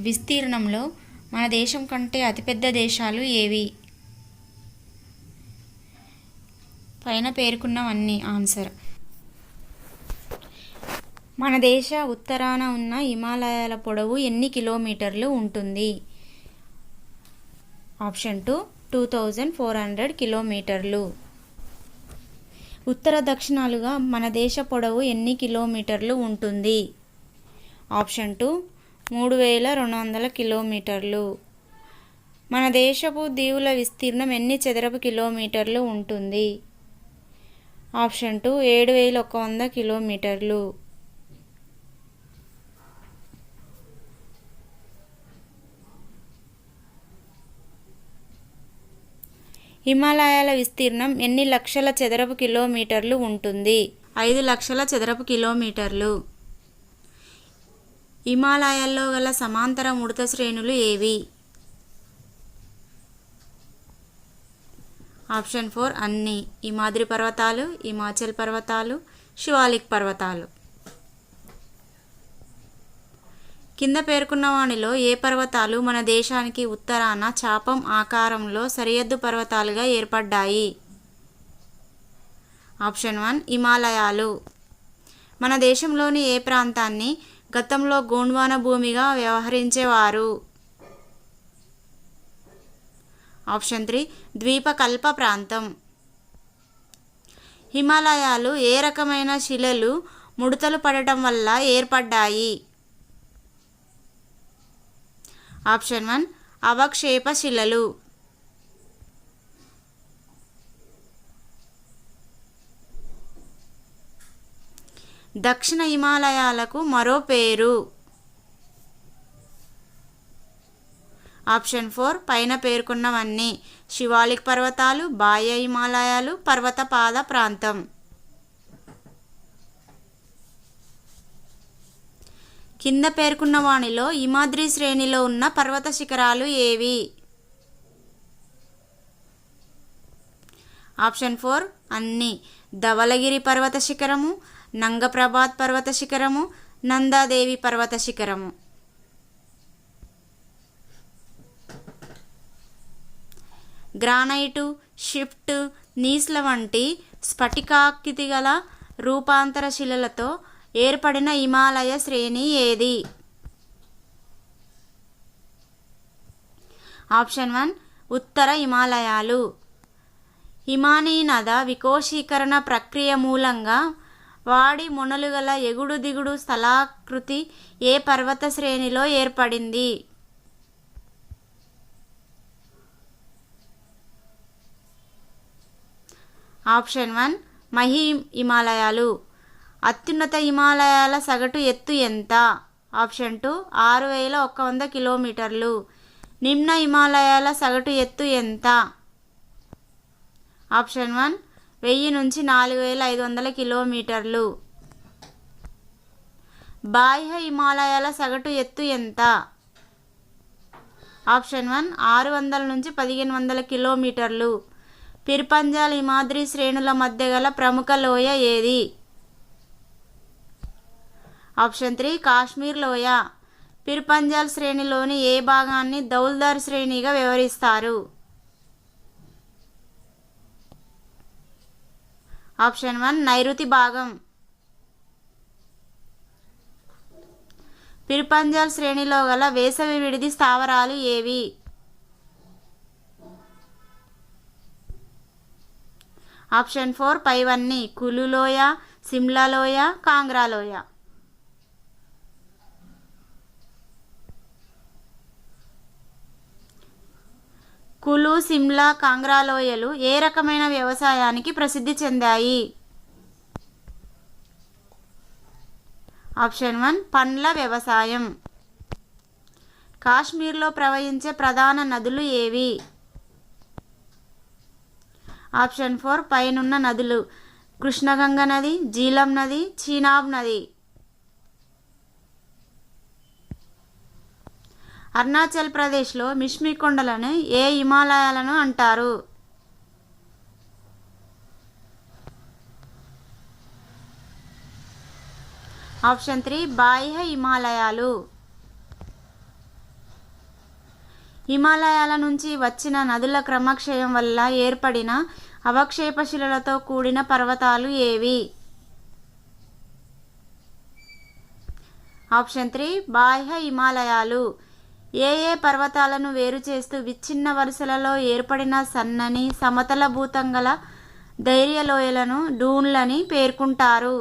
విస్తీర్ణంలో మన దేశం కంటే అతిపెద్ద దేశాలు ఏవి? పైన పేర్కొన్నవన్నీ ఆన్సర్. మన దేశ ఉత్తరాన ఉన్న హిమాలయాల పొడవు ఎన్ని కిలోమీటర్లు ఉంటుంది? ఆప్షన్ 2 2400 కిలోమీటర్లు. ఉత్తర దక్షిణాలుగా మన దేశ పొడవు ఎన్ని కిలోమీటర్లు ఉంటుంది? ఆప్షన్ 2 3200 కిలోమీటర్లు. మన దేశపు దీవుల విస్తీర్ణం ఎన్ని చదరపు కిలోమీటర్లు ఉంటుంది? ఆప్షన్ 2 7100 కిలోమీటర్లు. హిమాలయాల విస్తీర్ణం ఎన్ని లక్షల చదరపు కిలోమీటర్లు ఉంటుంది? 5 లక్షల చదరపు కిలోమీటర్లు. హిమాలయాల్లో గల సమాంతర ఉడత శ్రేణులు ఏవి? ఆప్షన్ 4 అన్నీ. హిమాద్రి పర్వతాలు, హిమాచల్ పర్వతాలు, శివాలిక్ పర్వతాలు. కింద పేర్కొన్న వానిలో ఏ పర్వతాలు మన దేశానికి ఉత్తరాన చాపం ఆకారంలో సరిహద్దు పర్వతాలుగా ఏర్పడ్డాయి? ఆప్షన్ 1 హిమాలయాలు. మన దేశంలోని ఏ ప్రాంతాన్ని గతంలో గోండ్వాన భూమిగా వ్యవహరించేవారు? ఆప్షన్ 3 ద్వీపకల్ప ప్రాంతం. హిమాలయాలు ఏ రకమైన శిలలు ముడతలు పడటం వల్ల ఏర్పడ్డాయి? ఆప్షన్ 1 అవక్షేప శిలలు. దక్షిణ హిమాలయాలకు మరో పేరు? ఆప్షన్ 4 పైన పేర్కొన్నవన్నీ. శివాలిక్ పర్వతాలు, బాహ్య హిమాలయాలు, పర్వతపాద ప్రాంతం. కింద పేర్కొన్న వానిలో హిమాద్రి శ్రేణిలో ఉన్న పర్వత శిఖరాలు ఏవి? ఆప్షన్ 4 అన్నీ. ధవళగిరి పర్వత శిఖరము, నంగప్రబాద్ పర్వత శిఖరము, నందాదేవి పర్వత శిఖరము. గ్రానైటు, షిఫ్ట్, నీస్ల వంటి స్ఫటికాకృతి గల రూపాంతర శిలలతో ఏర్పడిన హిమాలయ శ్రేణి ఏది? ఆప్షన్ 1 ఉత్తర హిమాలయాలు. హిమానీనద వికోశీకరణ ప్రక్రియ మూలంగా వాడి మొనలు గల ఎగుడు దిగుడు స్థలాకృతి ఏ పర్వత శ్రేణిలో ఏర్పడింది? ఆప్షన్ 1 మహి హిమాలయాలు. అత్యున్నత హిమాలయాల సగటు ఎత్తు ఎంత? ఆప్షన్ 2 6100 కిలోమీటర్లు. నిమ్న హిమాలయాల సగటు ఎత్తు ఎంత? ఆప్షన్ 1 1000 నుంచి 4500 కిలోమీటర్లు. బాహ్య హిమాలయాల సగటు ఎత్తు ఎంత? ఆప్షన్ 1 600 నుంచి 1500 కిలోమీటర్లు. పిర్పంజాల్ హిమాద్రి శ్రేణుల మధ్య గల ప్రముఖ లోయ ఏది? ఆప్షన్ 3 కాశ్మీర్ లోయ. పిర్పంజాల్ శ్రేణిలోని ఏ భాగాన్ని దౌల్ధర్ శ్రేణిగా వ్యవహరిస్తారు? ఆప్షన్ 1 నైరుతి భాగం. పిర్పంజాల్ శ్రేణిలో గల వేసవి విడిది స్థావరాలు ఏవి? ఆప్షన్ 4 పైవన్నీ. కులు లోయ, సిమ్లా లోయ, కాంగ్రా లోయ. కులు, సిమ్లా, కాంగ్రా లోయలు ఏ రకమైన వ్యవసాయానికి ప్రసిద్ధి చెందాయి? ఆప్షన్ 1 పండ్ల వ్యవసాయం. కాశ్మీర్లో ప్రవహించే ప్రధాన నదులు ఏవి? ఆప్షన్ 4 పైనున్న నదులు. కృష్ణగంగ నది, జీలం నది, చీనాబ్ నది. అరుణాచల్ ప్రదేశ్లో మిష్మి కొండలను ఏ హిమాలయాలను అంటారు? ఆప్షన్ 3 బాహ్య హిమాలయాలు. హిమాలయాల నుంచి వచ్చిన నదుల క్రమక్షయం వల్ల ఏర్పడిన అవక్షేపశిలలతో కూడిన పర్వతాలు ఏవి? ఆప్షన్ 3 బాహ్య హిమాలయాలు. ఏ ఏ పర్వతాలను వేరు చేస్తూ విచ్ఛిన్న వరుసలలో ఏర్పడిన సన్నని సమతల భూతం గల ధైర్యలోయలను డూన్లని పేర్కొంటారు?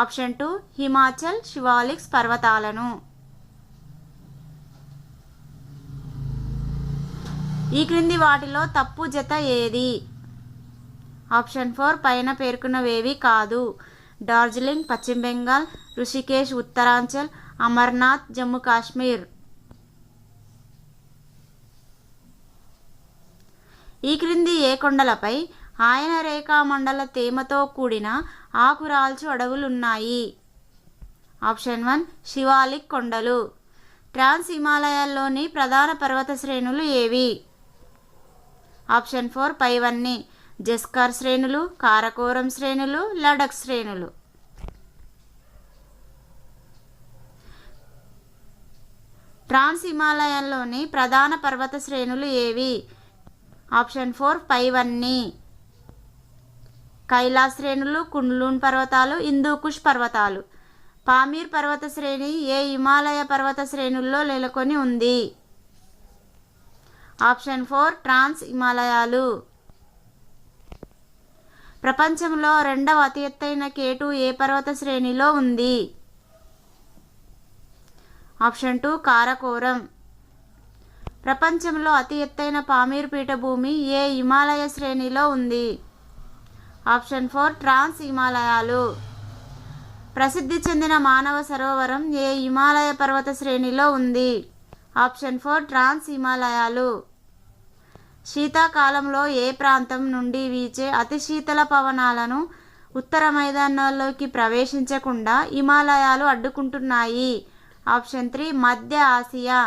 ఆప్షన్ 2 హిమాచల్ శివాలిక్స్ పర్వతాలను. ఈ క్రింది వాటిలో తప్పు జత ఏది? ఆప్షన్ 4 పైన పేర్కొన్నవేవి కాదు. డార్జిలింగ్ పశ్చిమ బెంగాల్, ఋషికేశ్ ఉత్తరాంచల్, అమర్నాథ్ జమ్మూ కాశ్మీర్. ఈ క్రింది ఏ కొండలపై ఆయన రేఖామండల తేమతో కూడిన ఆకురాల్చు అడవులున్నాయి? ఆప్షన్ 1 శివాలిక్ కొండలు. ట్రాన్స్ హిమాలయాల్లోని ప్రధాన పర్వత శ్రేణులు ఏవి? ఆప్షన్ 4 పైవన్నీ. జస్కర్ శ్రేణులు, కారకోరం శ్రేణులు, లడక్ శ్రేణులు. ట్రాన్స్ హిమాలయాల్లోని ప్రధాన పర్వత శ్రేణులు ఏవి? ఆప్షన్ 4 పైవన్నీ. కైలాస్ శ్రేణులు, కుండ్లూన్ పర్వతాలు, హిందూకుష్ పర్వతాలు. పామీర్ పర్వత శ్రేణి ఏ హిమాలయ పర్వత శ్రేణుల్లో నెలకొని ఉంది? ఆప్షన్ 4 ట్రాన్స్ హిమాలయాలు. ప్రపంచంలో రెండవ అతి ఎత్తైన కేటు ఏ పర్వత శ్రేణిలో ఉంది? ఆప్షన్ 2 కారకోరం. ప్రపంచంలో అతి ఎత్తైన పామీర్ పీఠభూమి ఏ హిమాలయ శ్రేణిలో ఉంది? ఆప్షన్ 4 ట్రాన్స్ హిమాలయాలు. ప్రసిద్ధి చెందిన మానవ సరోవరం ఏ హిమాలయ పర్వత శ్రేణిలో ఉంది? ఆప్షన్ 4 ట్రాన్స్ హిమాలయాలు. శీతాకాలంలో ఏ ప్రాంతం నుండి వీచే అతి శీతల పవనాలను ఉత్తర మైదానాల్లోకి ప్రవేశించకుండా హిమాలయాలు అడ్డుకుంటున్నాయి? ఆప్షన్ 3 మధ్య ఆసియా.